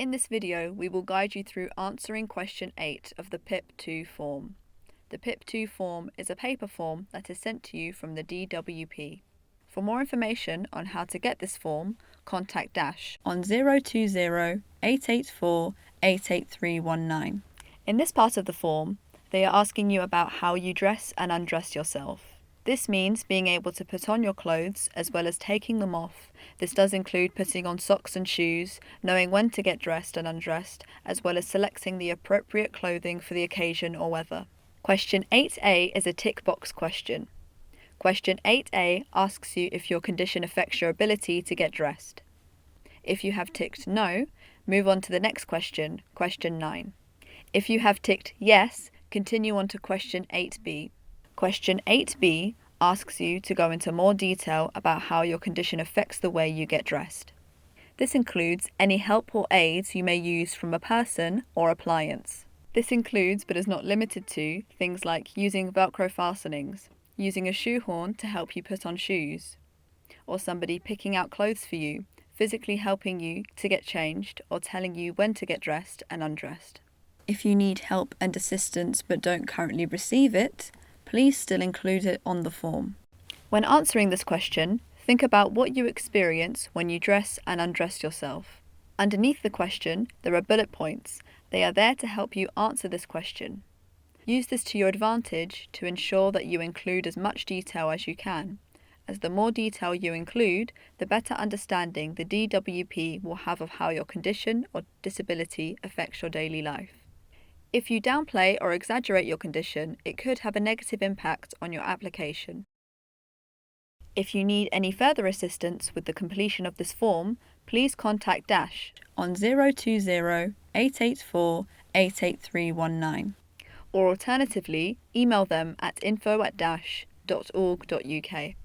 In this video, we will guide you through answering question 8 of the PIP2 form. The PIP2 form is a paper form that is sent to you from the DWP. For more information on how to get this form, contact Dash on 020-884-88319. In this part of the form, they are asking you about how you dress and undress yourself. This means being able to put on your clothes as well as taking them off. This does include putting on socks and shoes, knowing when to get dressed and undressed, as well as selecting the appropriate clothing for the occasion or weather. Question 8a is a tick box question. Question 8a asks you if your condition affects your ability to get dressed. If you have ticked no, move on to the next question, question 9. If you have ticked yes, continue on to question 8b. Question 8b asks you to go into more detail about how your condition affects the way you get dressed. This includes any help or aids you may use from a person or appliance. This includes, but is not limited to, things like using Velcro fastenings, using a shoehorn to help you put on shoes, or somebody picking out clothes for you, physically helping you to get changed, or telling you when to get dressed and undressed. If you need help and assistance but don't currently receive it, please still include it on the form. When answering this question, think about what you experience when you dress and undress yourself. Underneath the question, there are bullet points. They are there to help you answer this question. Use this to your advantage to ensure that you include as much detail as you can, as the more detail you include, the better understanding the DWP will have of how your condition or disability affects your daily life. If you downplay or exaggerate your condition, it could have a negative impact on your application. If you need any further assistance with the completion of this form, please contact Dash on 020-884-88319, or alternatively, email them at info@dash.org.uk.